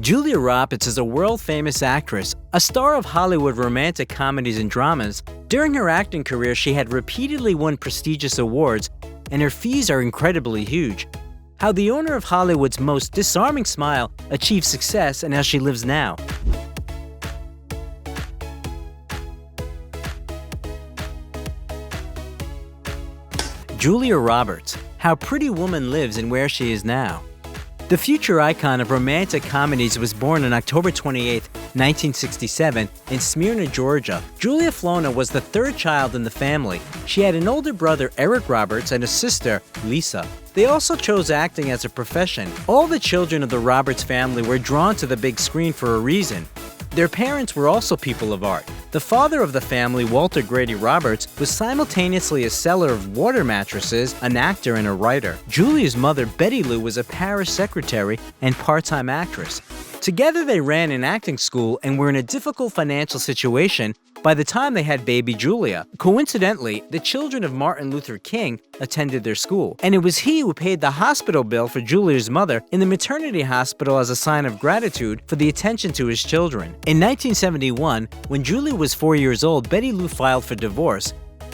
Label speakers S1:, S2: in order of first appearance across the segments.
S1: Julia Roberts is a world-famous actress, a star of Hollywood romantic comedies and dramas. During her acting career, she had repeatedly won prestigious awards, and her fees are incredibly huge. How the owner of Hollywood's most disarming smile achieved success and how she lives now. Julia Roberts, how Pretty Woman lives and where she is now. The future icon of romantic comedies was born on October 28, 1967, in Smyrna, Georgia. Julia Flona was the third child in the family. She had an older brother, Eric Roberts, and a sister, Lisa. They also chose acting as a profession. All the children of the Roberts family were drawn to the big screen for a reason. Their parents were also people of art. The father of the family, Walter Grady Roberts, was simultaneously a seller of water mattresses, an actor, and a writer. Julia's mother, Betty Lou, was a parish secretary and part-time actress. Together they ran an acting school and were in a difficult financial situation by the time they had baby Julia. Coincidentally, the children of Martin Luther King attended their school, and it was he who paid the hospital bill for Julia's mother in the maternity hospital as a sign of gratitude for the attention to his children. In 1971, when Julia was 4 years old, Betty Lou filed for divorce,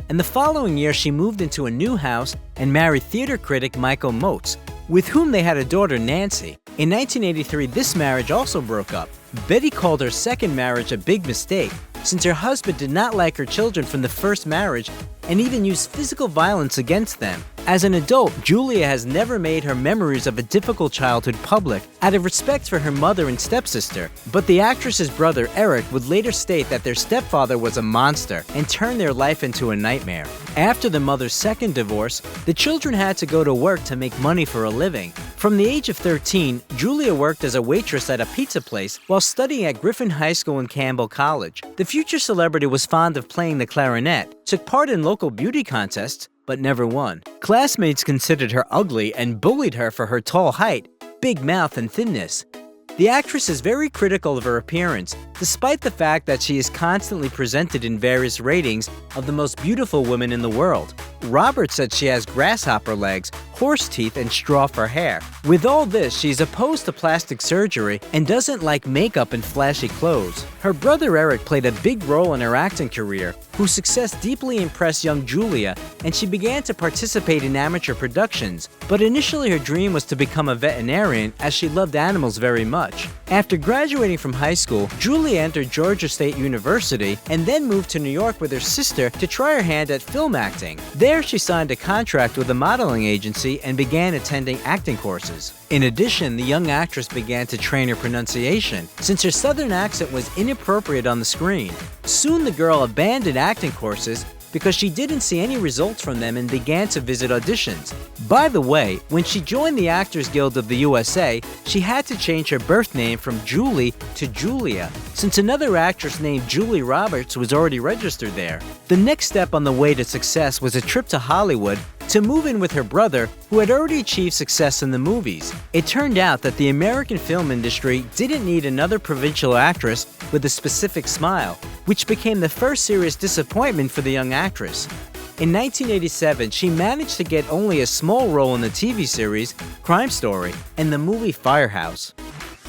S1: and the following year she moved into a new house and married theater critic Michael Motes, with whom they had a daughter, Nancy. In 1983, this marriage also broke up. Betty called her second marriage a big mistake, since her husband did not like her children from the first marriage and even used physical violence against them. As an adult, Julia has never made her memories of a difficult childhood public out of respect for her mother and stepsister, but the actress's brother, Eric, would later state that their stepfather was a monster and turned their life into a nightmare. After the mother's second divorce, the children had to go to work to make money for a living. From the age of 13, Julia worked as a waitress at a pizza place while studying at Griffin High School and Campbell College. The future celebrity was fond of playing the clarinet, took part in local beauty contests, but never won. Classmates considered her ugly and bullied her for her tall height, big mouth, and thinness. The actress is very critical of her appearance, despite the fact that she is constantly presented in various ratings of the most beautiful women in the world. Roberts said she has grasshopper legs, horse teeth, and straw for hair. With all this, she's opposed to plastic surgery and doesn't like makeup and flashy clothes. Her brother Eric played a big role in her acting career, whose success deeply impressed young Julia, and she began to participate in amateur productions. But initially her dream was to become a veterinarian, as she loved animals very much. After graduating from high school, Julia entered Georgia State University and then moved to New York with her sister to try her hand at film acting. There she signed a contract with a modeling agency and began attending acting courses. In addition, the young actress began to train her pronunciation, since her southern accent was inappropriate on the screen. Soon the girl abandoned acting courses because she didn't see any results from them and began to visit auditions. By the way, when she joined the Actors Guild of the USA, she had to change her birth name from Julie to Julia, since another actress named Julie Roberts was already registered there. The next step on the way to success was a trip to Hollywood to move in with her brother, who had already achieved success in the movies. It turned out that the American film industry didn't need another provincial actress with a specific smile, which became the first serious disappointment for the young actress. In 1987, she managed to get only a small role in the TV series Crime Story and the movie Firehouse.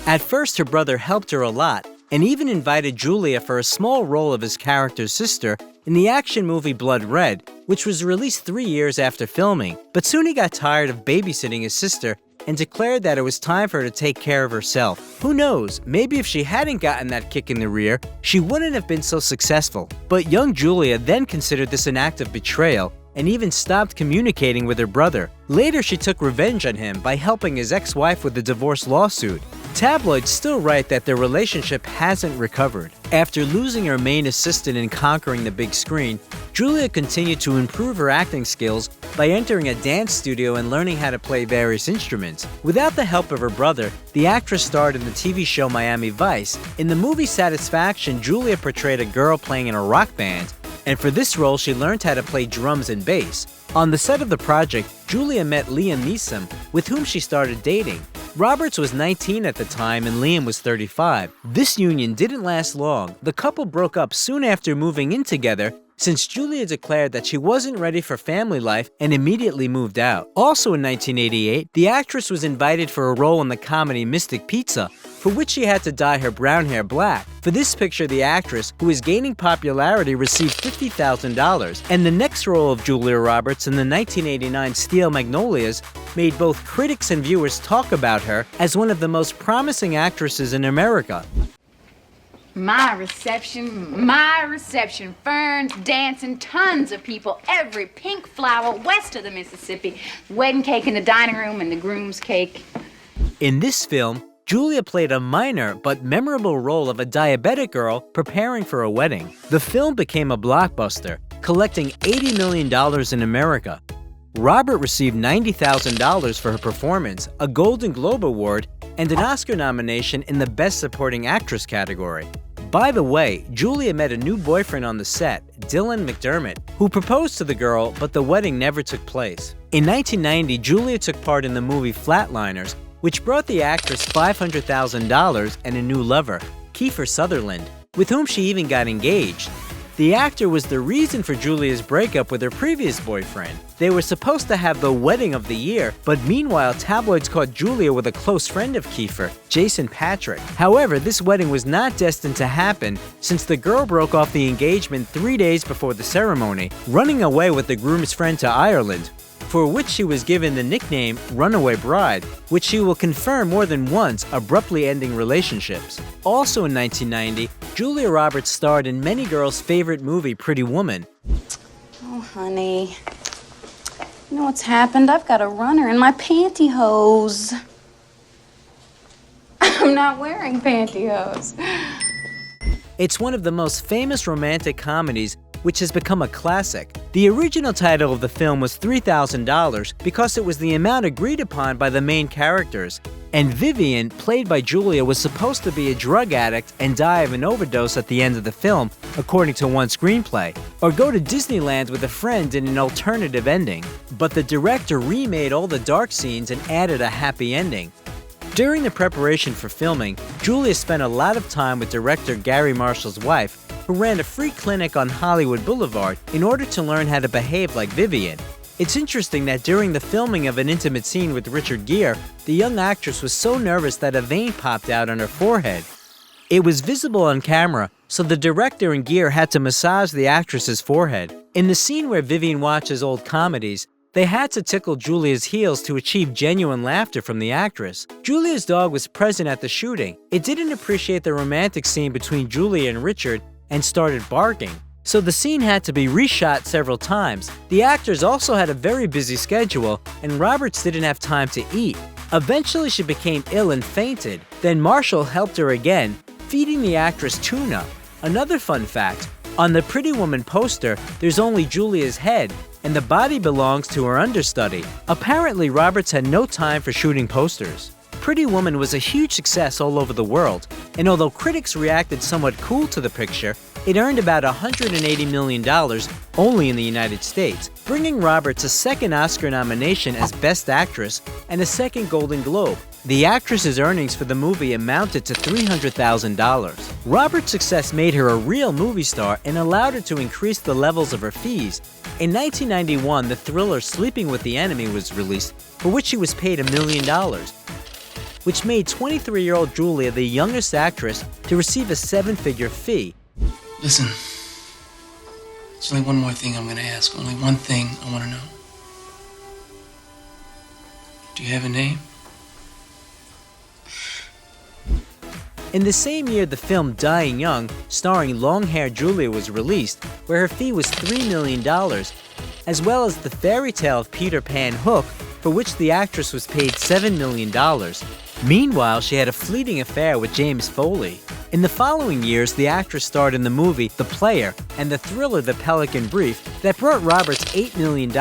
S1: At first, her brother helped her a lot, and even invited Julia for a small role of his character's sister in the action movie Blood Red, which was released 3 years after filming. But soon he got tired of babysitting his sister and declared that it was time for her to take care of herself. Who knows, maybe if she hadn't gotten that kick in the rear, she wouldn't have been so successful. But young Julia then considered this an act of betrayal and even stopped communicating with her brother. Later, she took revenge on him by helping his ex-wife with a divorce lawsuit. Tabloids still write that their relationship hasn't recovered. After losing her main assistant and conquering the big screen, Julia continued to improve her acting skills by entering a dance studio and learning how to play various instruments. Without the help of her brother, the actress starred in the TV show Miami Vice. In the movie Satisfaction, Julia portrayed a girl playing in a rock band, and for this role she learned how to play drums and bass. On the set of the project, Julia met Liam Neeson, with whom she started dating. Roberts was 19 at the time and Liam was 35. This union didn't last long. The couple broke up soon after moving in together since Julia declared that she wasn't ready for family life and immediately moved out. Also in 1988, the actress was invited for a role in the comedy Mystic Pizza, for which she had to dye her brown hair black. For this picture, the actress, who is gaining popularity, received $50,000, and the next role of Julia Roberts in the 1989 Steel Magnolias made both critics and viewers talk about her as one of the most promising actresses in America.
S2: My reception, ferns, dancing, tons of people, every pink flower west of the Mississippi, wedding cake in the dining room and the groom's cake.
S1: In this film, Julia played a minor but memorable role of a diabetic girl preparing for a wedding. The film became a blockbuster, collecting $80 million in America. Robert received $90,000 for her performance, a Golden Globe Award, and an Oscar nomination in the Best Supporting Actress category. By the way, Julia met a new boyfriend on the set, Dylan McDermott, who proposed to the girl, but the wedding never took place. In 1990, Julia took part in the movie Flatliners, which brought the actress $500,000 and a new lover, Kiefer Sutherland, with whom she even got engaged. The actor was the reason for Julia's breakup with her previous boyfriend. They were supposed to have the wedding of the year, but meanwhile tabloids caught Julia with a close friend of Kiefer, Jason Patrick. However, this wedding was not destined to happen since the girl broke off the engagement 3 days before the ceremony, running away with the groom's friend to Ireland, for which she was given the nickname Runaway Bride, which she will confirm more than once, abruptly ending relationships. Also in 1990, Julia Roberts starred in many girls' favorite movie, Pretty Woman.
S2: Oh, honey. You know what's happened? I've got a runner in my pantyhose. I'm not wearing pantyhose.
S1: It's one of the most famous romantic comedies, which has become a classic. The original title of the film was $3,000 because it was the amount agreed upon by the main characters, and Vivian, played by Julia, was supposed to be a drug addict and die of an overdose at the end of the film, according to one screenplay, or go to Disneyland with a friend in an alternative ending. But the director remade all the dark scenes and added a happy ending. During the preparation for filming, Julia spent a lot of time with director Gary Marshall's wife, who ran a free clinic on Hollywood Boulevard in order to learn how to behave like Vivian. It's interesting that during the filming of an intimate scene with Richard Gere, the young actress was so nervous that a vein popped out on her forehead. It was visible on camera, so the director and Gere had to massage the actress's forehead. In the scene where Vivian watches old comedies, they had to tickle Julia's heels to achieve genuine laughter from the actress. Julia's dog was present at the shooting. It didn't appreciate the romantic scene between Julia and Richard and started barking, so the scene had to be reshot several times. The actors also had a very busy schedule, and Roberts didn't have time to eat. Eventually she became ill and fainted. Then Marshall helped her again, feeding the actress tuna. Another fun fact, on the Pretty Woman poster, there's only Julia's head, and the body belongs to her understudy. Apparently, Roberts had no time for shooting posters. Pretty Woman was a huge success all over the world, and although critics reacted somewhat cool to the picture, it earned about $180 million only in the United States, bringing Roberts a second Oscar nomination as Best Actress and a second Golden Globe. The actress's earnings for the movie amounted to $300,000. Roberts' success made her a real movie star and allowed her to increase the levels of her fees. In 1991, the thriller Sleeping with the Enemy was released, for which she was paid $1 million, which made 23-year-old Julia the youngest actress to receive a seven-figure fee.
S3: Listen, there's only one more thing I'm going to ask. Only one thing I want to know. Do you have a name?
S1: In the same year, the film Dying Young, starring long-haired Julia, was released, where her fee was $3 million, as well as The Fairy Tale of Peter Pan Hook, for which the actress was paid $7 million. Meanwhile, she had a fleeting affair with James Foley. In the following years, the actress starred in the movie The Player and the thriller The Pelican Brief that brought Roberts $8 million.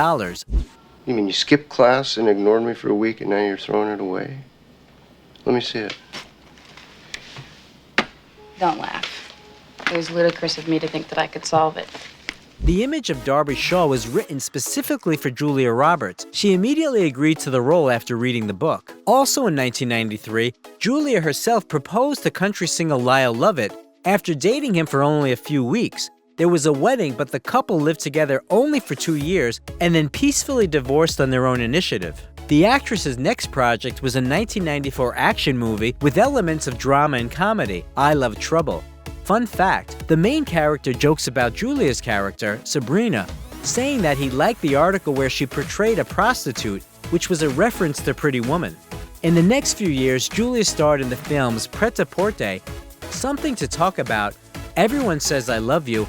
S4: You mean you skipped class and ignored me for a week and now you're throwing it away? Let me see it.
S2: Don't laugh. It was ludicrous of me to think that I could solve it.
S1: The Image of Darby Shaw was written specifically for Julia Roberts. She immediately agreed to the role after reading the book. Also in 1993, Julia herself proposed to country singer Lyle Lovett after dating him for only a few weeks. There was a wedding, but the couple lived together only for 2 years and then peacefully divorced on their own initiative. The actress's next project was a 1994 action movie with elements of drama and comedy, I Love Trouble. Fun fact, the main character jokes about Julia's character, Sabrina, saying that he liked the article where she portrayed a prostitute, which was a reference to Pretty Woman. In the next few years, Julia starred in the films Pret-a-Porter, Something to Talk About, Everyone Says I Love You,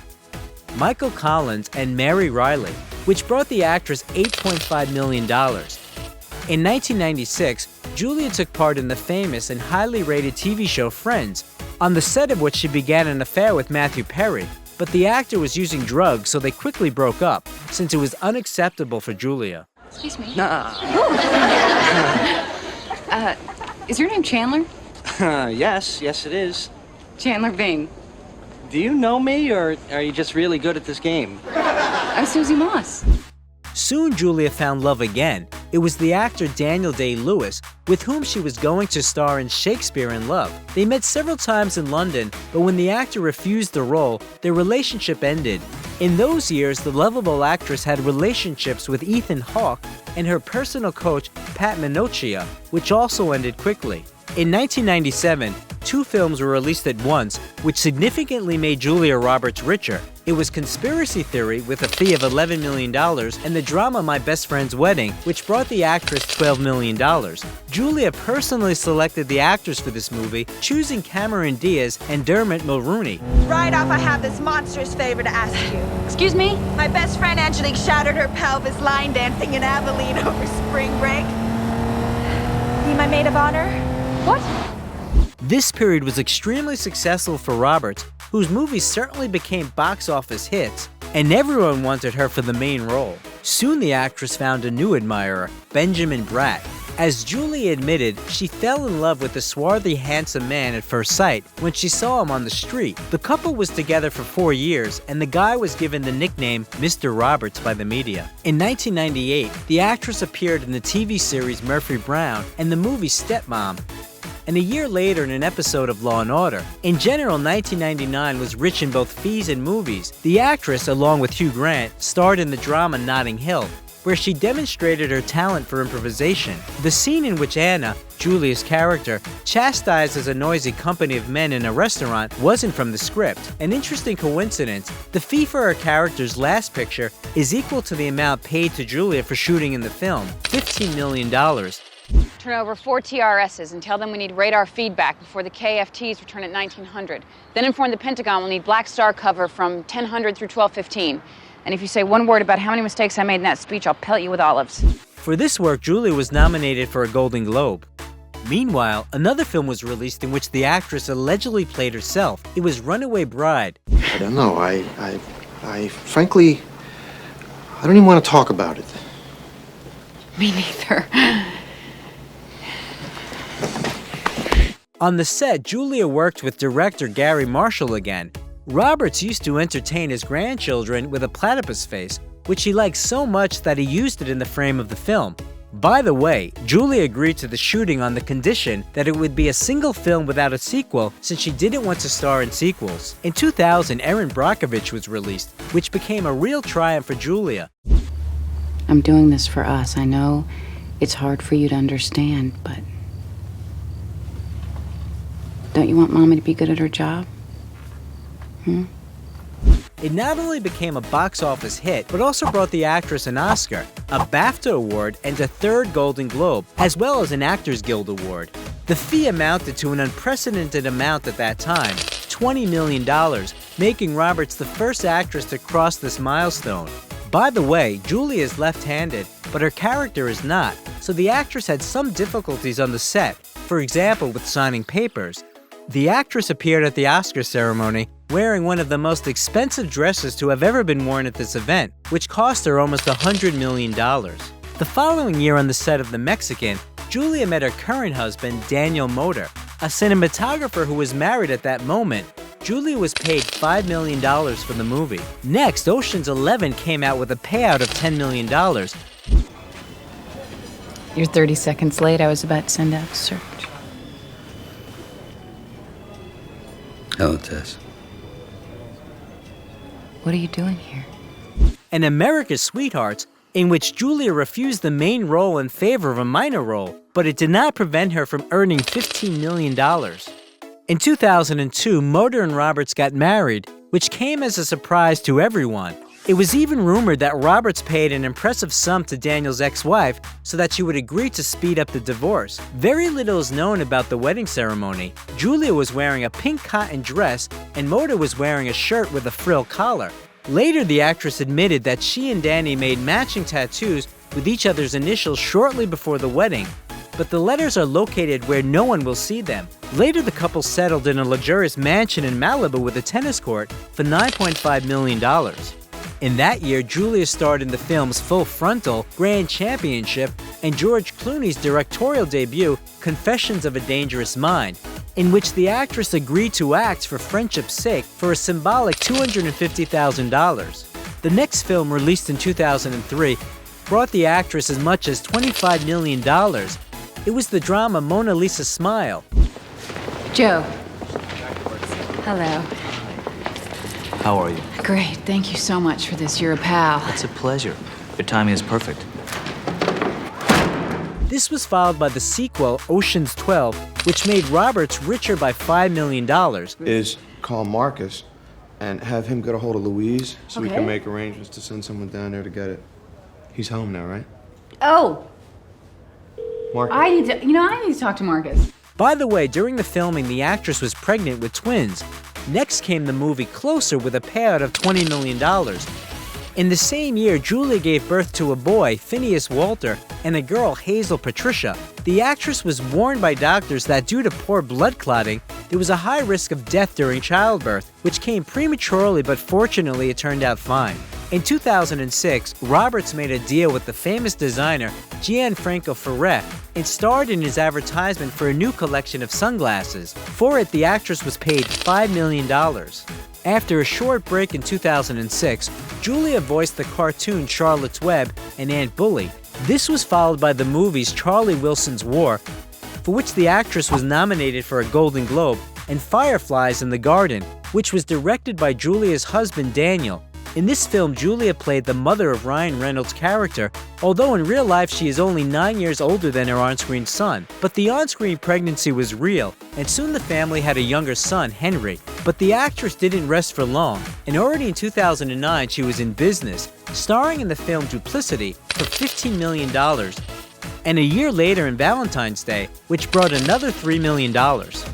S1: Michael Collins, and Mary Riley, which brought the actress $8.5 million. In 1996, Julia took part in the famous and highly rated TV show Friends, on the set of which she began an affair with Matthew Perry, but the actor was using drugs, so they quickly broke up, since it was unacceptable for Julia.
S2: Excuse me.
S5: Nah.
S2: Is your name Chandler?
S5: Yes it is.
S2: Chandler Bing.
S5: Do you know me, or are you just really good at this game?
S2: I'm Susie Moss.
S1: Soon Julia found love again. It was the actor Daniel Day-Lewis, with whom she was going to star in Shakespeare in Love. They met several times in London, but when the actor refused the role, their relationship ended. In those years, the lovable actress had relationships with Ethan Hawke and her personal coach, Pat Minocchia, which also ended quickly. In 1997, 2 films were released at once, which significantly made Julia Roberts richer. It was Conspiracy Theory with a fee of $11 million and the drama My Best Friend's Wedding, which brought the actress $12 million. Julia personally selected the actors for this movie, choosing Cameron Diaz and Dermot Mulroney.
S6: Right off, I have this monstrous favor to ask you.
S2: Excuse me?
S6: My best friend Angelique shattered her pelvis line dancing in Abilene over spring break. Be my maid of honor?
S2: What?
S1: This period was extremely successful for Roberts, whose movies certainly became box office hits, and everyone wanted her for the main role. Soon the actress found a new admirer, Benjamin Bratt. As Julie admitted, she fell in love with the swarthy, handsome man at first sight when she saw him on the street. The couple was together for 4 years, and the guy was given the nickname Mr. Roberts by the media. In 1998, the actress appeared in the TV series Murphy Brown and the movie Stepmom, and a year later in an episode of Law & Order. In general, 1999 was rich in both fees and movies. The actress, along with Hugh Grant, starred in the drama Notting Hill, where she demonstrated her talent for improvisation. The scene in which Anna, Julia's character, chastises a noisy company of men in a restaurant wasn't from the script. An interesting coincidence, the fee for her character's last picture is equal to the amount paid to Julia for shooting in the film, $15 million.
S2: Turn over 4 TRSs and tell them we need radar feedback before the KFTs return at 1900. Then inform the Pentagon we'll need Black Star cover from 1000 through 1215. And if you say one word about how many mistakes I made in that speech, I'll pelt you with olives.
S1: For this work, Julia was nominated for a Golden Globe. Meanwhile, another film was released in which the actress allegedly played herself. It was Runaway Bride.
S7: I don't know. I frankly, I don't even want to talk about it.
S2: Me neither.
S1: On the set, Julia worked with director Gary Marshall again. Roberts used to entertain his grandchildren with a platypus face, which he liked so much that he used it in the frame of the film. By the way, Julia agreed to the shooting on the condition that it would be a single film without a sequel, since she didn't want to star in sequels. In 2000, Erin Brockovich was released, which became a real triumph for Julia.
S8: I'm doing this for us. I know it's hard for you to understand, but don't you want Mommy to be good at her job?
S1: It not only became a box office hit, but also brought the actress an Oscar, a BAFTA award, and a 3rd Golden Globe, as well as an Actors Guild award. The fee amounted to an unprecedented amount at that time, $20 million, making Roberts the first actress to cross this milestone. By the way, Julia is left-handed, but her character is not, so the actress had some difficulties on the set, for example with signing papers. The actress appeared at the Oscar ceremony wearing one of the most expensive dresses to have ever been worn at this event, which cost her almost $100 million. The following year on the set of The Mexican, Julia met her current husband, Daniel Moder, a cinematographer who was married at that moment. Julia was paid $5 million for the movie. Next, Ocean's 11 came out with a payout of $10 million.
S8: You're 30 seconds late. I was about to send out a search.
S9: Hello, Tess.
S8: What are you doing here?
S1: And America's Sweethearts, in which Julia refused the main role in favor of a minor role, but it did not prevent her from earning $15 million. In 2002, Moder and Roberts got married, which came as a surprise to everyone. It was even rumored that Roberts paid an impressive sum to Daniel's ex-wife so that she would agree to speed up the divorce. Very little is known about the wedding ceremony. Julia was wearing a pink cotton dress, and Moder was wearing a shirt with a frill collar. Later, the actress admitted that she and Danny made matching tattoos with each other's initials shortly before the wedding, but the letters are located where no one will see them. Later, the couple settled in a luxurious mansion in Malibu with a tennis court for $9.5 million. In that year, Julia starred in the films Full Frontal, Grand Championship, and George Clooney's directorial debut, Confessions of a Dangerous Mind, in which the actress agreed to act for friendship's sake for a symbolic $250,000. The next film, released in 2003, brought the actress as much as $25 million. It was the drama Mona Lisa Smile.
S8: Joe. Hello.
S9: How are you?
S8: Great. Thank you so much for this. You're a pal.
S9: It's a pleasure. Your timing is perfect.
S1: This was followed by the sequel, Ocean's 12, which made Roberts richer by $5 million.
S7: Is call Marcus and have him get a hold of Louise so we can make arrangements to send someone down there to get it. He's home now, right?
S8: Oh,
S7: Marcus.
S8: I need to talk to Marcus.
S1: By the way, during the filming, the actress was pregnant with twins. Next came the movie Closer with a payout of $20 million. In the same year, Julia gave birth to a boy, Phineas Walter, and a girl, Hazel Patricia. The actress was warned by doctors that due to poor blood clotting, there was a high risk of death during childbirth, which came prematurely, but fortunately it turned out fine. In 2006, Roberts made a deal with the famous designer Gianfranco Ferré and starred in his advertisement for a new collection of sunglasses. For it, the actress was paid $5 million. After a short break in 2006, Julia voiced the cartoon Charlotte's Web and Aunt Bully. This was followed by the movies Charlie Wilson's War, for which the actress was nominated for a Golden Globe, and Fireflies in the Garden, which was directed by Julia's husband Daniel. In this film, Julia played the mother of Ryan Reynolds' character, although in real life she is only 9 years older than her on-screen son. But the on-screen pregnancy was real, and soon the family had a younger son, Henry. But the actress didn't rest for long, and already in 2009 she was in business, starring in the film Duplicity for $15 million. And a year later in Valentine's Day, which brought another $3 million.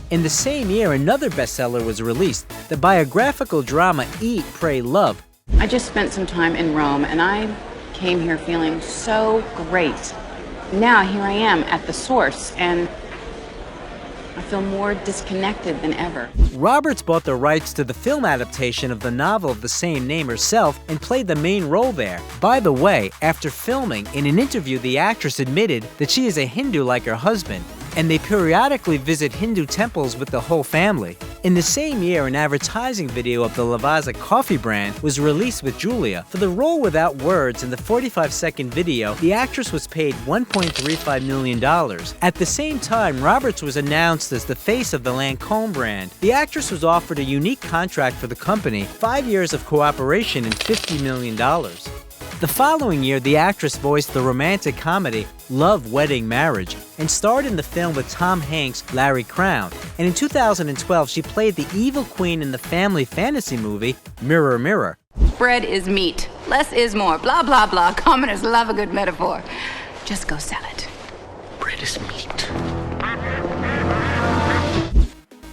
S1: In the same year, another bestseller was released, the biographical drama Eat, Pray, Love.
S8: I just spent some time in Rome, and I came here feeling so great. Now here I am at the source, and I feel more disconnected than ever.
S1: Roberts bought the rights to the film adaptation of the novel of the same name herself and played the main role there. By the way, after filming, in an interview the actress admitted that she is a Hindu like her husband, and they periodically visit Hindu temples with the whole family. In the same year, an advertising video of the Lavazza coffee brand was released with Julia. For the role without words in the 45-second video, the actress was paid $1.35 million. At the same time, Roberts was announced as the face of the Lancôme brand. The actress was offered a unique contract for the company, 5 years of cooperation and $50 million. The following year, the actress voiced the romantic comedy Love, Wedding, Marriage and starred in the film with Tom Hanks' Larry Crown. And in 2012, she played the evil queen in the family fantasy movie Mirror, Mirror.
S8: Bread is meat. Less is more. Blah, blah, blah. Commoners love a good metaphor. Just go sell it.
S9: Bread is meat.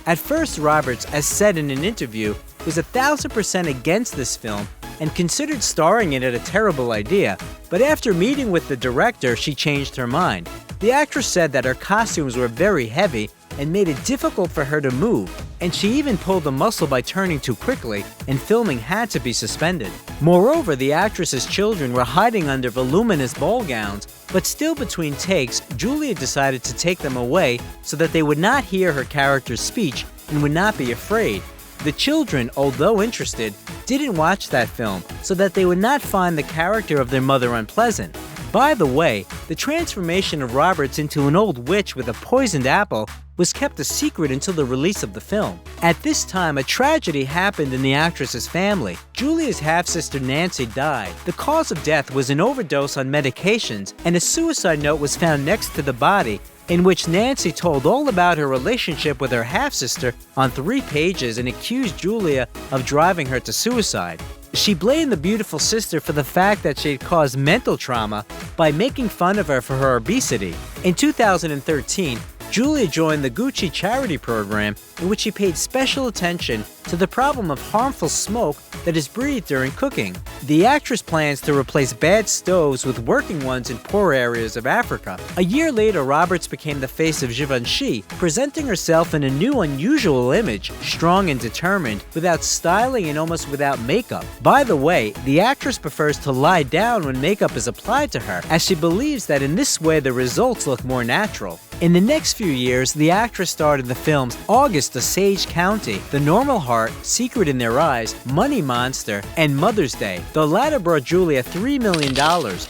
S1: At first, Roberts, as said in an interview, was 1,000% against this film and considered starring in it a terrible idea, but after meeting with the director, she changed her mind. The actress said that her costumes were very heavy and made it difficult for her to move, and she even pulled a muscle by turning too quickly, and filming had to be suspended. Moreover, the actress's children were hiding under voluminous ball gowns, but still between takes, Julia decided to take them away so that they would not hear her character's speech and would not be afraid. The children, although interested, didn't watch that film so that they would not find the character of their mother unpleasant. By the way, The transformation of Roberts into an old witch with a poisoned apple was kept a secret until the release of the film. At this time, a tragedy happened in the actress's family. Julia's half-sister Nancy died. The cause of death was an overdose on medications, and a suicide note was found next to the body, in which Nancy told all about her relationship with her half-sister on 3 pages and accused Julia of driving her to suicide. She blamed the beautiful sister for the fact that she had caused mental trauma by making fun of her for her obesity. In 2013, Julia joined the Gucci charity program, in which she paid special attention to the problem of harmful smoke that is breathed during cooking. The actress plans to replace bad stoves with working ones in poor areas of Africa. A year later, Roberts became the face of Givenchy, presenting herself in a new, unusual image, strong and determined, without styling and almost without makeup. By the way, the actress prefers to lie down when makeup is applied to her, as she believes that in this way the results look more natural. In the next few years, the actress starred in the films August Osage County, The Normal Heart, Secret in Their Eyes, Money Monster, and Mother's Day. The latter brought Julia $3 million,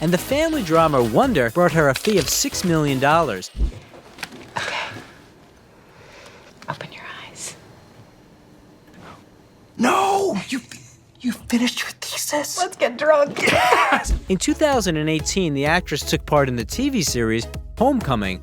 S1: and the family drama Wonder brought her a fee of $6 million.
S6: Okay. Open your eyes.
S3: No! You finished your thesis?
S6: Let's get drunk.
S1: In 2018, the actress took part in the TV series Homecoming,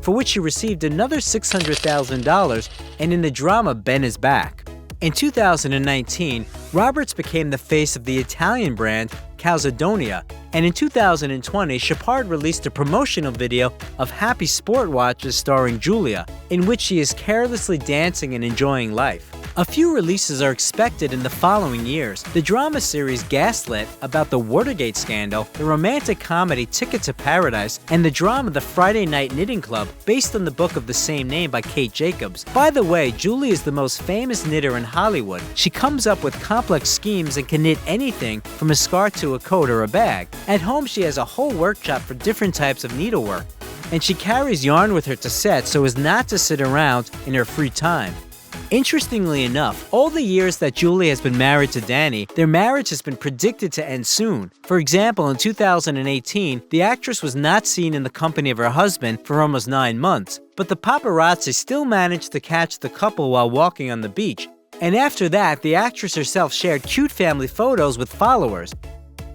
S1: for which she received another $600,000, and in the drama Ben is Back. In 2019, Roberts became the face of the Italian brand Calzedonia, and in 2020, Chopard released a promotional video of Happy Sport watches starring Julia, in which she is carelessly dancing and enjoying life. A few releases are expected in the following years: the drama series Gaslit about the Watergate scandal, the romantic comedy Ticket to Paradise, and the drama The Friday Night Knitting Club, based on the book of the same name by Kate Jacobs. By the way, Julie is the most famous knitter in Hollywood. She comes up with complex schemes and can knit anything from a scarf to a coat or a bag. At home, she has a whole workshop for different types of needlework, and she carries yarn with her to set so as not to sit around in her free time. Interestingly enough, all the years that Julie has been married to Danny, their marriage has been predicted to end soon. For example, in 2018, the actress was not seen in the company of her husband for almost 9 months, but the paparazzi still managed to catch the couple while walking on the beach. And after that, the actress herself shared cute family photos with followers.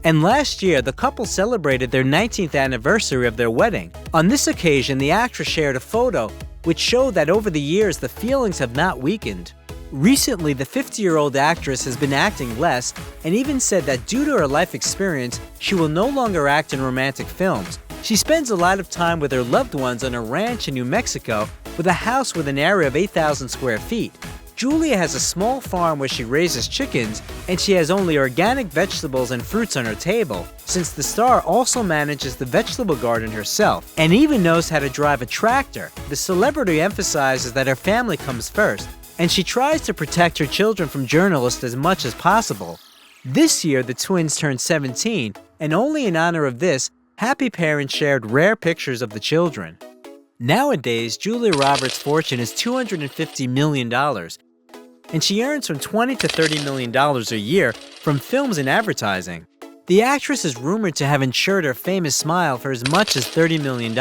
S1: And last year, the couple celebrated their 19th anniversary of their wedding. On this occasion, the actress shared a photo which showed that over the years the feelings have not weakened. Recently, the 50-year-old actress has been acting less and even said that due to her life experience, she will no longer act in romantic films. She spends a lot of time with her loved ones on a ranch in New Mexico with a house with an area of 8,000 square feet. Julia has a small farm where she raises chickens, and she has only organic vegetables and fruits on her table, since the star also manages the vegetable garden herself, and even knows how to drive a tractor. The celebrity emphasizes that her family comes first, and she tries to protect her children from journalists as much as possible. This year, the twins turned 17, and only in honor of this, happy parents shared rare pictures of the children. Nowadays, Julia Roberts' fortune is $250 million, and she earns from $20 to $30 million a year from films and advertising. The actress is rumored to have insured her famous smile for as much as $30 million.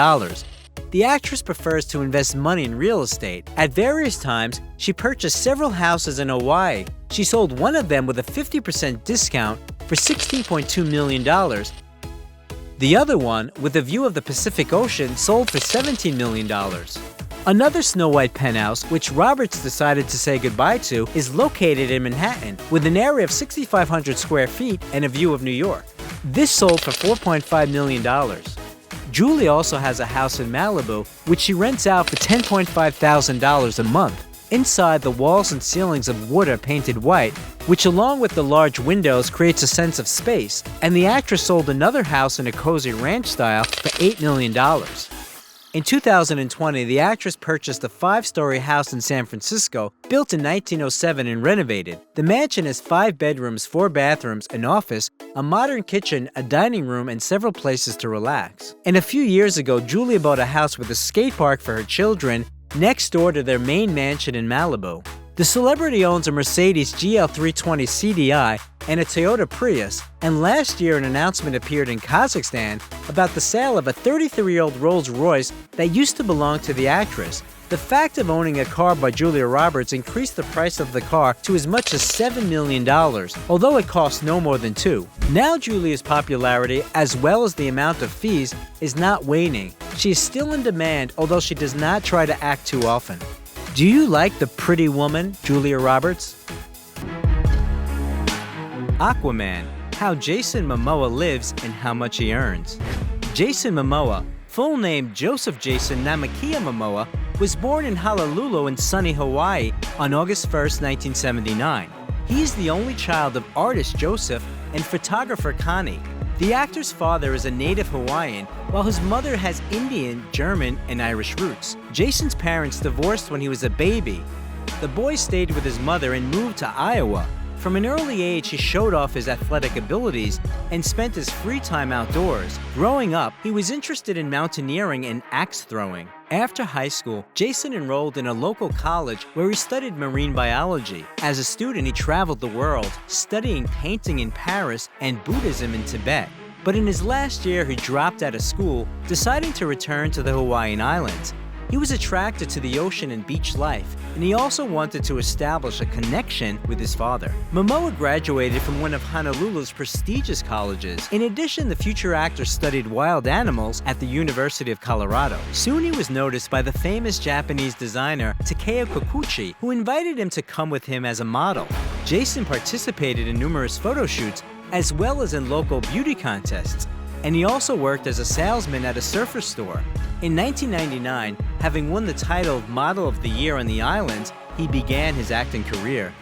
S1: The actress prefers to invest money in real estate. At various times, she purchased several houses in Hawaii. She sold one of them with a 50% discount for $16.2 million. The other one, with a view of the Pacific Ocean, sold for $17 million. Another Snow White penthouse, which Roberts decided to say goodbye to, is located in Manhattan, with an area of 6,500 square feet and a view of New York. This sold for $4.5 million. Julie also has a house in Malibu, which she rents out for $10,500 a month. Inside, the walls and ceilings of wood are painted white, which along with the large windows creates a sense of space, and the actress sold another house in a cozy ranch style for $8 million. In 2020, the actress purchased a 5-story house in San Francisco, built in 1907 and renovated. The mansion has 5 bedrooms, 4 bathrooms, an office, a modern kitchen, a dining room, and several places to relax. And a few years ago, Julia bought a house with a skate park for her children next door to their main mansion in Malibu. The celebrity owns a Mercedes GL320 CDI and a Toyota Prius, and last year an announcement appeared in Kazakhstan about the sale of a 33-year-old Rolls-Royce that used to belong to the actress. The fact of owning a car by Julia Roberts increased the price of the car to as much as $7 million, although it cost no more than $2 million. Now Julia's popularity, as well as the amount of fees, is not waning. She is still in demand, although she does not try to act too often. Do you like the pretty woman, Julia Roberts? Aquaman, how Jason Momoa lives and how much he earns. Jason Momoa, full name Joseph Jason Namakia Momoa, was born in Honolulu in sunny Hawaii on August 1, 1979. He is the only child of artist Joseph and photographer Connie. The actor's father is a native Hawaiian, while his mother has Indian, German, and Irish roots. Jason's parents divorced when he was a baby. The boy stayed with his mother and moved to Iowa. From an early age, he showed off his athletic abilities and spent his free time outdoors. Growing up, he was interested in mountaineering and axe throwing. After high school, Jason enrolled in a local college where he studied marine biology. As a student, he traveled the world, studying painting in Paris and Buddhism in Tibet. But in his last year, he dropped out of school, deciding to return to the Hawaiian Islands. He was attracted to the ocean and beach life, and he also wanted to establish a connection with his father. Momoa graduated from one of Honolulu's prestigious colleges. In addition, the future actor studied wild animals at the University of Colorado. Soon he was noticed by the famous Japanese designer Takeo Kikuchi, who invited him to come with him as a model. Jason participated in numerous photo shoots, as well as in local beauty contests, and he also worked as a salesman at a surfer store. In 1999, having won the title of Model of the Year on the islands, he began his acting career.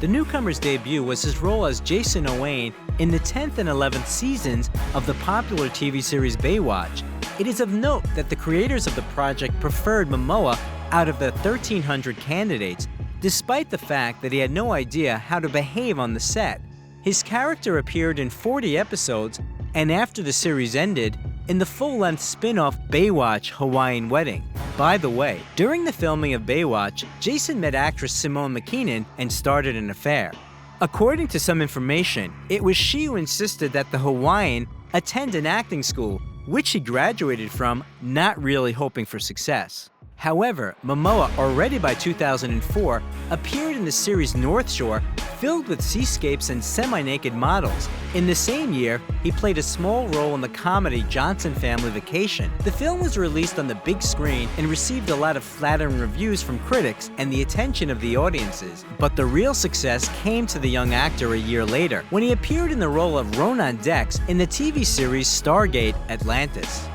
S1: The newcomer's debut was his role as Jason Owain in the 10th and 11th seasons of the popular TV series Baywatch. It is of note that the creators of the project preferred Momoa out of the 1,300 candidates, despite the fact that he had no idea how to behave on the set. His character appeared in 40 episodes, and after the series ended, in the full-length spin-off Baywatch Hawaiian Wedding. By the way, during the filming of Baywatch, Jason met actress Simone McKinnon and started an affair. According to some information, it was she who insisted that the Hawaiian attend an acting school, which he graduated from, not really hoping for success. However, Momoa, already by 2004, appeared in the series North Shore, filled with seascapes and semi-naked models. In the same year, he played a small role in the comedy Johnson Family Vacation. The film was released on the big screen and received a lot of flattering reviews from critics and the attention of the audiences. But the real success came to the young actor a year later, when he appeared in the role of Ronan Dex in the TV series Stargate Atlantis.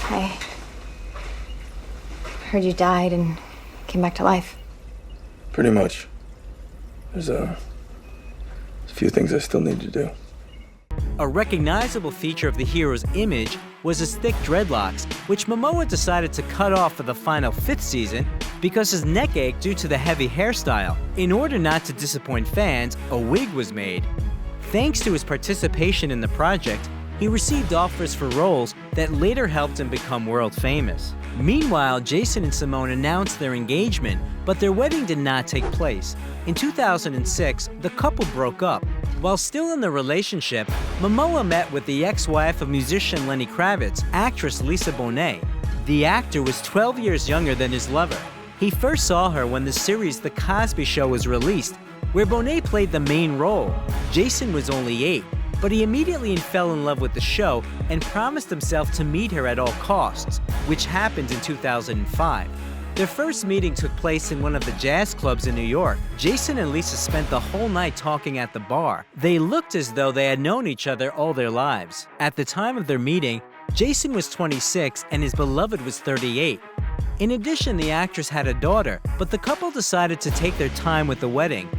S6: I heard you died and came back to life.
S7: Pretty much. There's a few things I still need to do.
S1: A recognizable feature of the hero's image was his thick dreadlocks, which Momoa decided to cut off for the final 5th season because his neck ached due to the heavy hairstyle. In order not to disappoint fans, a wig was made. Thanks to his participation in the project, he received offers for roles that later helped him become world famous. Meanwhile, Jason and Simone announced their engagement, but their wedding did not take place. In 2006, the couple broke up. While still in the relationship, Momoa met with the ex-wife of musician Lenny Kravitz, actress Lisa Bonet. The actor was 12 years younger than his lover. He first saw her when the series The Cosby Show was released, where Bonet played the main role. Jason was only 8. But he immediately fell in love with the show and promised himself to meet her at all costs, which happened in 2005. Their first meeting took place in one of the jazz clubs in New York. Jason and Lisa spent the whole night talking at the bar. They looked as though they had known each other all their lives. At the time of their meeting, Jason was 26 and his beloved was 38. In addition, the actress had a daughter, but the couple decided to take their time with the wedding.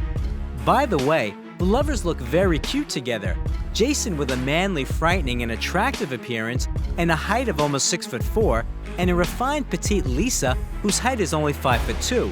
S1: By the way, the lovers look very cute together. Jason with a manly, frightening, and attractive appearance and a height of almost 6'4", and a refined petite Lisa whose height is only 5'2".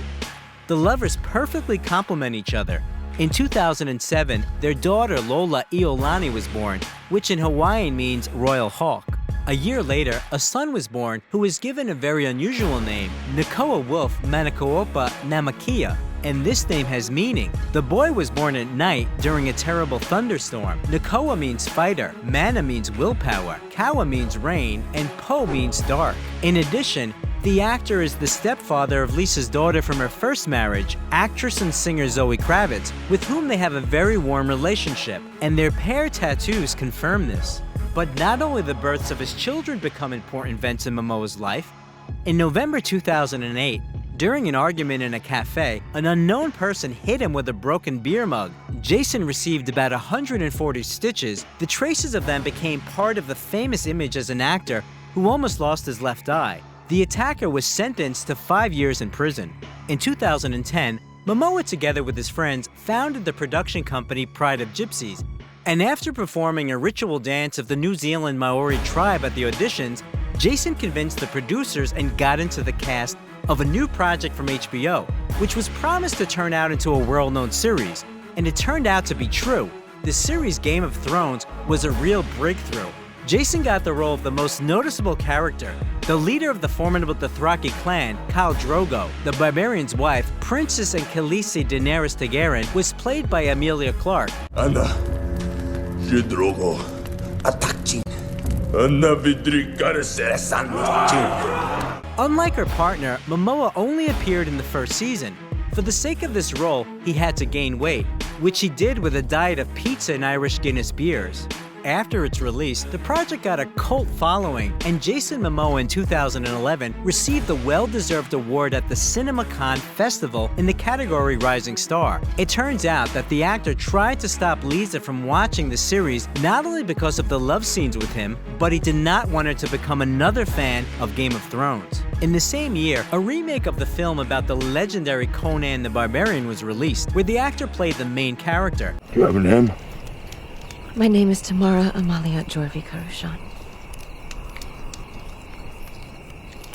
S1: The lovers perfectly complement each other. In 2007, their daughter Lola Iolani was born, which in Hawaiian means royal hawk. A year later, a son was born who was given a very unusual name, Nakoa Wolf Manakoopa Namakia. and this name has meaning. The boy was born at night during a terrible thunderstorm. Nakoa means fighter, Mana means willpower, Kawa means rain, and Po means dark. In addition, the actor is the stepfather of Lisa's daughter from her first marriage, actress and singer Zoe Kravitz, with whom they have a very warm relationship, and their pair tattoos confirm this. But not only the births of his children become important events in Momoa's life. In November 2008, during an argument in a cafe, an unknown person hit him with a broken beer mug. Jason received about 140 stitches. The traces of them became part of the famous image as an actor who almost lost his left eye. The attacker was sentenced to 5 years in prison. In 2010, Momoa, together with his friends, founded the production company Pride of Gypsies. And after performing a ritual dance of the New Zealand Maori tribe at the auditions, Jason convinced the producers and got into the cast of a new project from HBO, which was promised to turn out into a world-known series. And it turned out to be true. The series Game of Thrones was a real breakthrough. Jason got the role of the most noticeable character, the leader of the formidable Dothraki clan, Khal Drogo. The barbarian's wife, Princess and Khaleesi Daenerys Targaryen, was played by Emilia Clarke.
S10: Anna, je Drogo, attack.
S1: Unlike her partner, Momoa only appeared in the first season. For the sake of this role, he had to gain weight, which he did with a diet of pizza and Irish Guinness beers. After its release, the project got a cult following, and Jason Momoa in 2011 received the well-deserved award at the CinemaCon Festival in the category Rising Star. It turns out that the actor tried to stop Lisa from watching the series not only because of the love scenes with him, but he did not want her to become another fan of Game of Thrones. In the same year, a remake of the film about the legendary Conan the Barbarian was released, where the actor played the main character.
S10: Do you have a name?
S11: My name is Tamara Amalia Jorvi Karushan.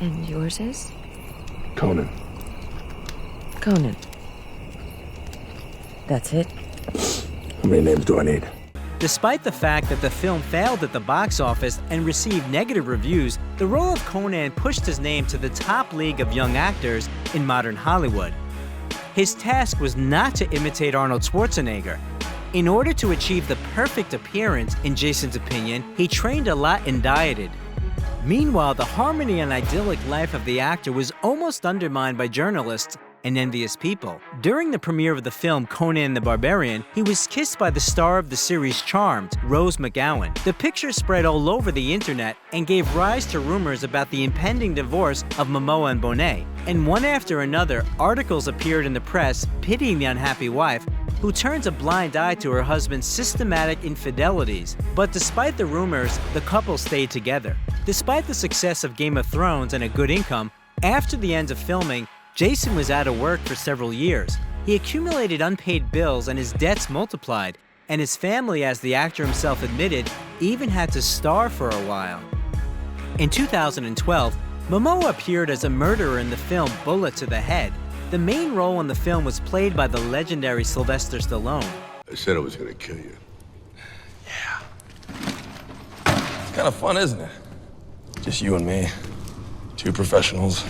S11: And yours is?
S10: Conan.
S11: Conan. That's it?
S10: How many names do I need?
S1: Despite the fact that the film failed at the box office and received negative reviews, the role of Conan pushed his name to the top league of young actors in modern Hollywood. His task was not to imitate Arnold Schwarzenegger. In order to achieve the perfect appearance, in Jason's opinion, he trained a lot and dieted. Meanwhile, the harmony and idyllic life of the actor was almost undermined by journalists and envious people. During the premiere of the film Conan the Barbarian, he was kissed by the star of the series Charmed, Rose McGowan. The picture spread all over the internet and gave rise to rumors about the impending divorce of Momoa and Bonet. And one after another, articles appeared in the press pitying the unhappy wife, who turns a blind eye to her husband's systematic infidelities. But despite the rumors, the couple stayed together. Despite the success of Game of Thrones and a good income, after the end of filming, Jason was out of work for several years. He accumulated unpaid bills and his debts multiplied, and his family, as the actor himself admitted, even had to starve for a while. In 2012, Momoa appeared as a murderer in the film Bullet to the Head. The main role in the film was played by the legendary Sylvester Stallone.
S10: I said I was gonna kill you. Yeah. It's kind of fun, isn't it? Just you and me. Two professionals.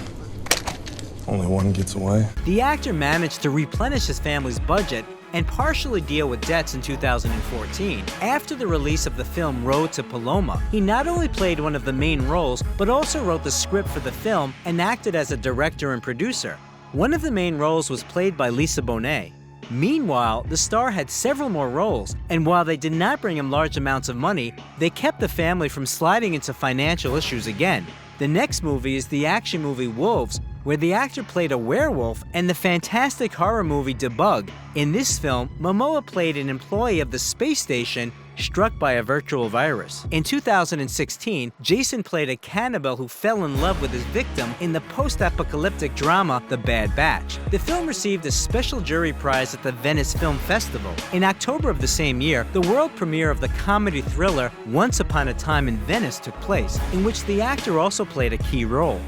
S10: Only one gets away.
S1: The actor managed to replenish his family's budget and partially deal with debts in 2014. After the release of the film Road to Paloma, he not only played one of the main roles, but also wrote the script for the film and acted as a director and producer. One of the main roles was played by Lisa Bonet. Meanwhile, the star had several more roles, and while they did not bring him large amounts of money, they kept the family from sliding into financial issues again. The next movie is the action movie Wolves, where the actor played a werewolf, and the fantastic horror movie Debug. In this film, Momoa played an employee of the space station struck by a virtual virus. In 2016, Jason played a cannibal who fell in love with his victim in the post-apocalyptic drama The Bad Batch. The film received a special jury prize at the Venice Film Festival. In October of the same year, the world premiere of the comedy thriller Once Upon a Time in Venice took place, in which the actor also played a key role.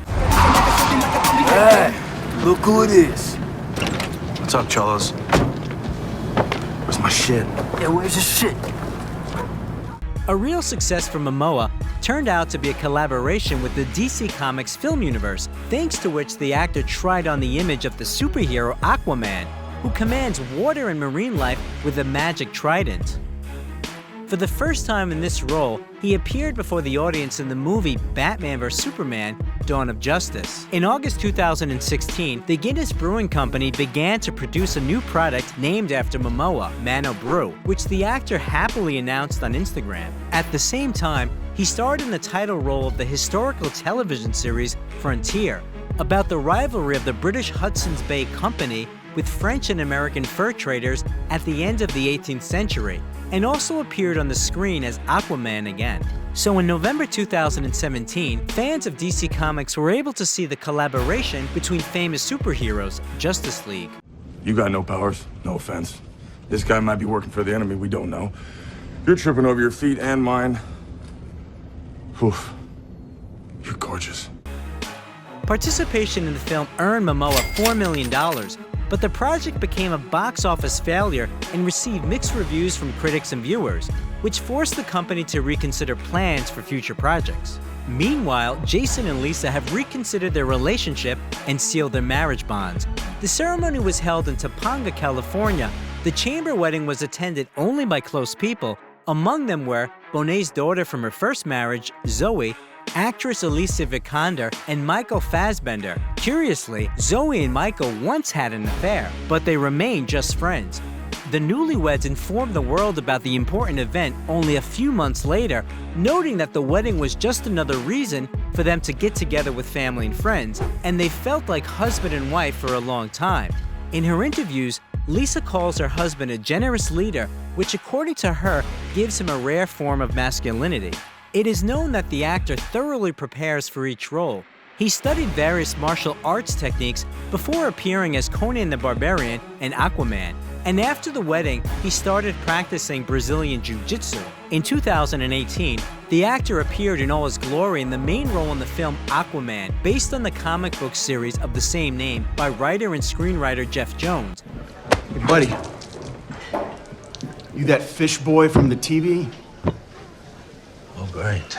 S10: Hey, look who it is.
S7: What's up, Cholos? Where's my shit?
S10: Yeah, where's your shit?
S1: A real success for Momoa turned out to be a collaboration with the DC Comics film universe, thanks to which the actor tried on the image of the superhero Aquaman. who commands water and marine life with a magic trident. For the first time in this role, he appeared before the audience in the movie Batman vs. Superman: Dawn of Justice. In August 2016, the Guinness Brewing Company began to produce a new product named after Momoa, Mano Brew, which the actor happily announced on Instagram. At the same time, he starred in the title role of the historical television series Frontier, about the rivalry of the British Hudson's Bay Company with French and American fur traders at the end of the 18th century, and also appeared on the screen as Aquaman again. So in November 2017, fans of DC Comics were able to see the collaboration between famous superheroes, Justice League.
S10: You got no powers, no offense. This guy might be working for the enemy, we don't know. You're tripping over your feet and mine. Oof. You're gorgeous.
S1: Participation in the film earned Momoa $4 million, but the project became a box office failure and received mixed reviews from critics and viewers, which forced the company to reconsider plans for future projects. Meanwhile, Jason and Lisa have reconsidered their relationship and sealed their marriage bonds. The ceremony was held in Topanga, California. The chamber wedding was attended only by close people. Among them were Bonet's daughter from her first marriage, Zoe, actress Alicia Vikander, and Michael Fassbender. Curiously, Zoe and Michael once had an affair, but they remained just friends. The newlyweds informed the world about the important event only a few months later, noting that the wedding was just another reason for them to get together with family and friends, and they felt like husband and wife for a long time. In her interviews, Lisa calls her husband a generous leader, which according to her gives him a rare form of masculinity. It is known that the actor thoroughly prepares for each role. He studied various martial arts techniques before appearing as Conan the Barbarian and Aquaman, and after the wedding, he started practicing Brazilian Jiu-Jitsu. In 2018, the actor appeared in all his glory in the main role in the film Aquaman, based on the comic book series of the same name by writer and screenwriter Jeff Jones.
S12: Hey, buddy. You that fish boy from the TV?
S9: Oh, great.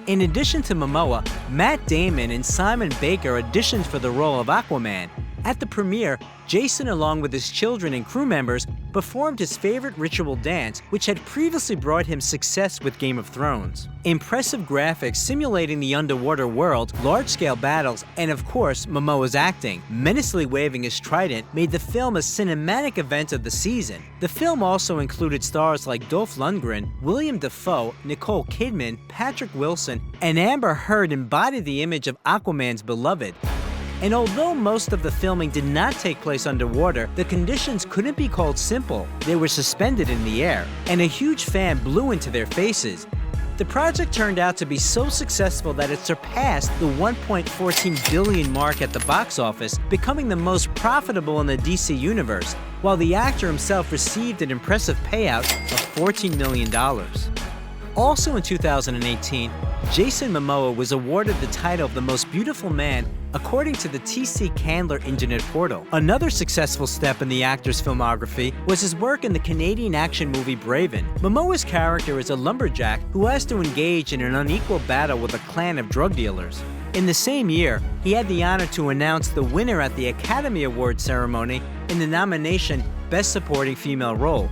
S1: In addition to Momoa, Matt Damon and Simon Baker auditioned for the role of Aquaman. At the premiere, Jason, along with his children and crew members, performed his favorite ritual dance, which had previously brought him success with Game of Thrones. Impressive graphics simulating the underwater world, large-scale battles, and of course, Momoa's acting, menacingly waving his trident, made the film a cinematic event of the season. The film also included stars like Dolph Lundgren, William Dafoe, Nicole Kidman, Patrick Wilson, and Amber Heard embodied the image of Aquaman's beloved. And although most of the filming did not take place underwater, the conditions couldn't be called simple. They were suspended in the air, and a huge fan blew into their faces. The project turned out to be so successful that it surpassed the $1.14 billion mark at the box office, becoming the most profitable in the DC universe, while the actor himself received an impressive payout of $14 million. Also in 2018, Jason Momoa was awarded the title of the most beautiful man according to the TC Candler Internet portal. Another successful step in the actor's filmography was his work in the Canadian action movie Braven. Momoa's character is a lumberjack who has to engage in an unequal battle with a clan of drug dealers. In the same year, he had the honor to announce the winner at the Academy Awards ceremony in the nomination Best Supporting Female Role.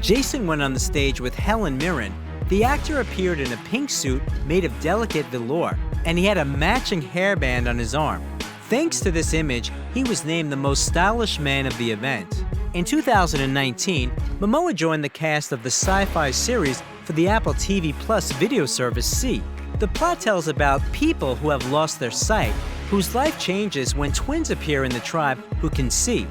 S1: Jason went on the stage with Helen Mirren. The actor appeared in a pink suit made of delicate velour, and he had a matching hairband on his arm. Thanks to this image, he was named the most stylish man of the event. In 2019, Momoa joined the cast of the sci-fi series for the Apple TV Plus video service See. The plot tells about people who have lost their sight, whose life changes when twins appear in the tribe who can see.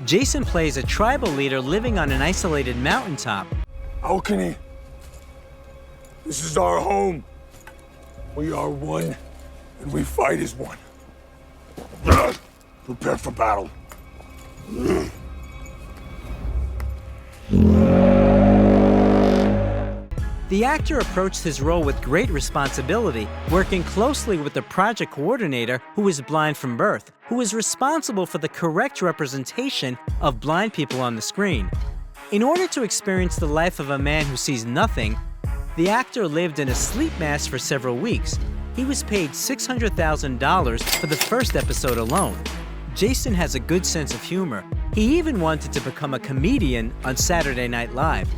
S1: Jason plays a tribal leader living on an isolated mountaintop.
S10: How can he? This is our home. We are one, and we fight as one. Prepare for battle.
S1: The actor approached his role with great responsibility, working closely with the project coordinator who was blind from birth, who was responsible for the correct representation of blind people on the screen. In order to experience the life of a man who sees nothing, the actor lived in a sleep mask for several weeks. He was paid $600,000 for the first episode alone. Jason has a good sense of humor. He even wanted to become a comedian on Saturday Night Live,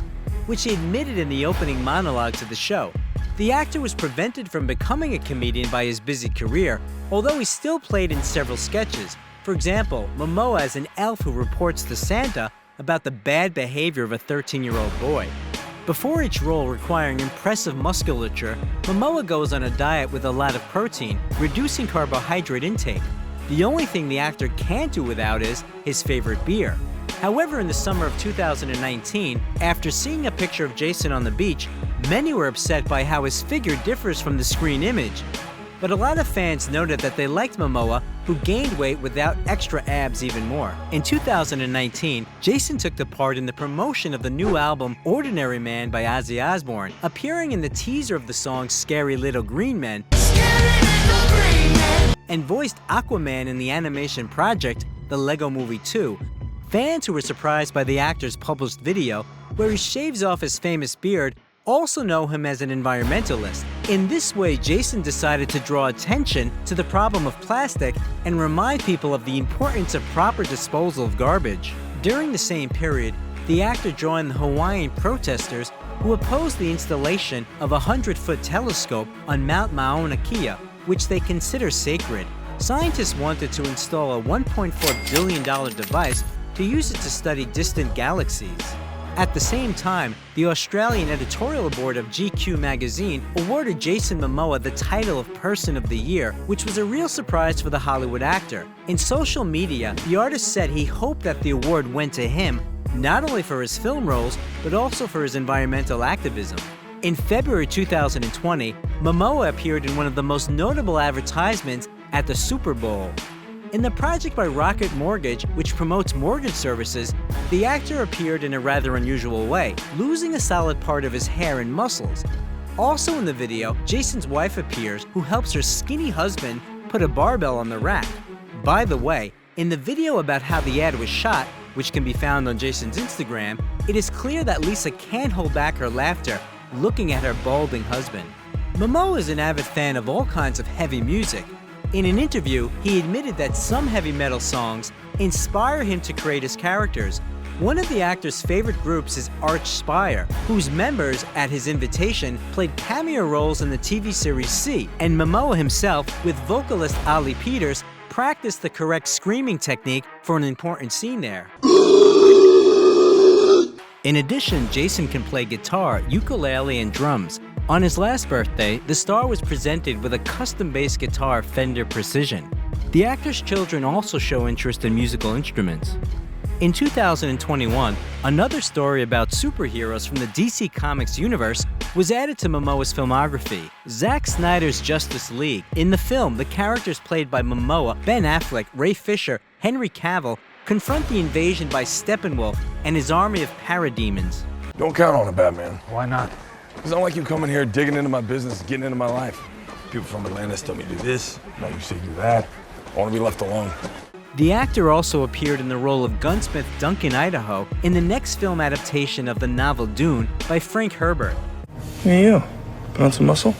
S1: which he admitted in the opening monologues of the show. The actor was prevented from becoming a comedian by his busy career, although he still played in several sketches. For example, Momoa as an elf who reports to Santa about the bad behavior of a 13-year-old boy. Before each role requiring impressive musculature, Momoa goes on a diet with a lot of protein, reducing carbohydrate intake. The only thing the actor can't do without is his favorite beer. However, in the summer of 2019, after seeing a picture of Jason on the beach, many were upset by how his figure differs from the screen image. But a lot of fans noted that they liked Momoa, who gained weight without extra abs even more. In 2019, Jason took the part in the promotion of the new album Ordinary Man by Ozzy Osbourne, appearing in the teaser of the song Scary Little Green Men, and voiced Aquaman in the animation project The Lego Movie 2. Fans who were surprised by the actor's published video, where he shaves off his famous beard, also know him as an environmentalist. In this way, Jason decided to draw attention to the problem of plastic and remind people of the importance of proper disposal of garbage. During the same period, the actor joined the Hawaiian protesters who opposed the installation of a 100-foot telescope on Mount Mauna Kea, which they consider sacred. Scientists wanted to install a $1.4 billion device to use it to study distant galaxies. At the same time, the Australian editorial board of GQ magazine awarded Jason Momoa the title of Person of the Year, which was a real surprise for the Hollywood actor. In social media, the artist said he hoped that the award went to him, not only for his film roles, but also for his environmental activism. In February 2020, Momoa appeared in one of the most notable advertisements at the Super Bowl. In the project by Rocket Mortgage, which promotes mortgage services, the actor appeared in a rather unusual way, losing a solid part of his hair and muscles. Also in the video, Jason's wife appears, who helps her skinny husband put a barbell on the rack. By the way, in the video about how the ad was shot, which can be found on Jason's Instagram, it is clear that Lisa can't hold back her laughter looking at her balding husband. Momoa is an avid fan of all kinds of heavy music. In an interview, he admitted that some heavy metal songs inspire him to create his characters. One of the actor's favorite groups is Arch Spire, whose members, at his invitation, played cameo roles in the TV series See, and Momoa himself, with vocalist Ali Peters, practiced the correct screaming technique for an important scene there. In addition, Jason can play guitar, ukulele, and drums. On his last birthday, the star was presented with a custom-based guitar Fender Precision. The actor's children also show interest in musical instruments. In 2021, another story about superheroes from the DC Comics universe was added to Momoa's filmography, Zack Snyder's Justice League. In the film, the characters played by Momoa, Ben Affleck, Ray Fisher, Henry Cavill, confront the invasion by Steppenwolf and his army of parademons.
S10: Don't count on it, Batman.
S13: Why not?
S10: Because I don't like you coming here, digging into my business, getting into my life. People from Atlantis tell me do this, now you say do that. I want to be left alone.
S1: The actor also appeared in the role of gunsmith Duncan Idaho in the next film adaptation of the novel Dune by Frank Herbert.
S10: Hey, you. Put on some muscle?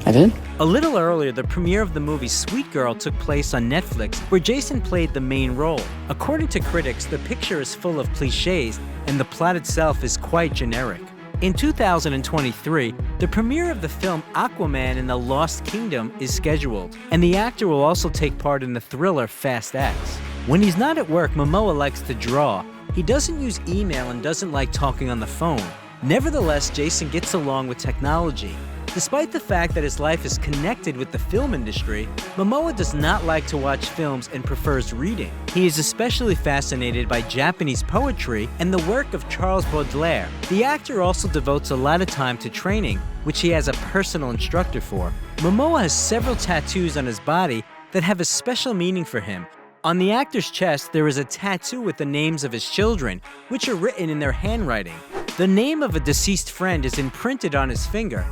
S5: I did?
S1: A little earlier, the premiere of the movie Sweet Girl took place on Netflix, where Jason played the main role. According to critics, the picture is full of cliches, and the plot itself is quite generic. In 2023, the premiere of the film Aquaman and the Lost Kingdom is scheduled, and the actor will also take part in the thriller Fast X. When he's not at work, Momoa likes to draw. He doesn't use email and doesn't like talking on the phone. Nevertheless, Jason gets along with technology. Despite the fact that his life is connected with the film industry, Momoa does not like to watch films and prefers reading. He is especially fascinated by Japanese poetry and the work of Charles Baudelaire. The actor also devotes a lot of time to training, which he has a personal instructor for. Momoa has several tattoos on his body that have a special meaning for him. On the actor's chest, there is a tattoo with the names of his children, which are written in their handwriting. The name of a deceased friend is imprinted on his finger.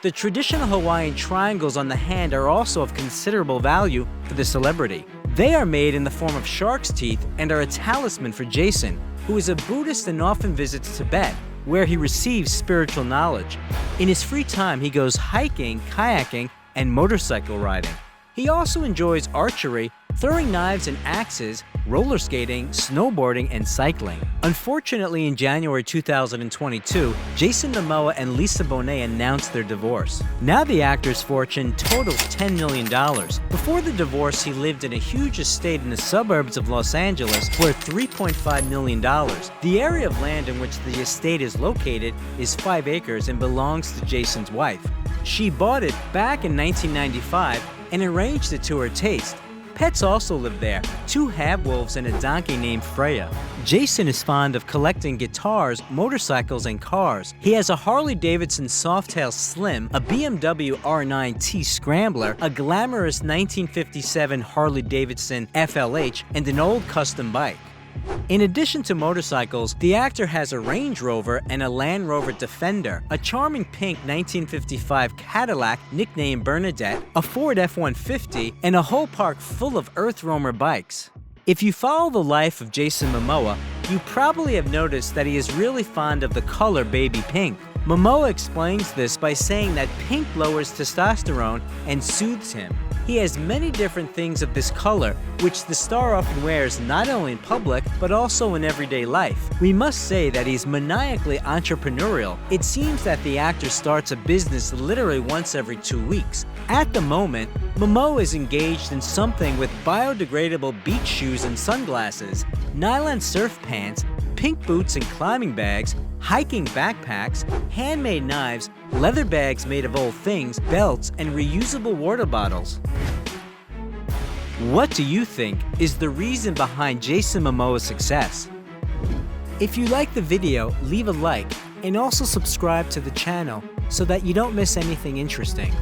S1: The traditional Hawaiian triangles on the hand are also of considerable value for the celebrity. They are made in the form of shark's teeth and are a talisman for Jason, who is a Buddhist and often visits Tibet, where he receives spiritual knowledge. In his free time, he goes hiking, kayaking, and motorcycle riding. He also enjoys archery throwing knives and axes, roller skating, snowboarding, and cycling. Unfortunately, in January 2022, Jason Momoa and Lisa Bonet announced their divorce. Now the actor's fortune totals $10 million. Before the divorce, he lived in a huge estate in the suburbs of Los Angeles worth $3.5 million. The area of land in which the estate is located is 5 acres and belongs to Jason's wife. She bought it back in 1995 and arranged it to her taste. Pets also live there, 2 half-wolves and a donkey named Freya. Jason is fond of collecting guitars, motorcycles, and cars. He has a Harley-Davidson Softail Slim, a BMW R9T Scrambler, a glamorous 1957 Harley-Davidson FLH, and an old custom bike. In addition to motorcycles, the actor has a Range Rover and a Land Rover Defender, a charming pink 1955 Cadillac nicknamed Bernadette, a Ford F-150, and a whole park full of Earth Roamer bikes. If you follow the life of Jason Momoa, you probably have noticed that he is really fond of the color baby pink. Momoa explains this by saying that pink lowers testosterone and soothes him. He has many different things of this color, which the star often wears not only in public, but also in everyday life. We must say that he's maniacally entrepreneurial. It seems that the actor starts a business literally once every 2 weeks. At the moment, Momoa is engaged in something with biodegradable beach shoes and sunglasses, nylon surf pants, pink boots and climbing bags, hiking backpacks, handmade knives, leather bags made of old things, belts, and reusable water bottles. What do you think is the reason behind Jason Momoa's success? If you like the video, leave a like and also subscribe to the channel so that you don't miss anything interesting.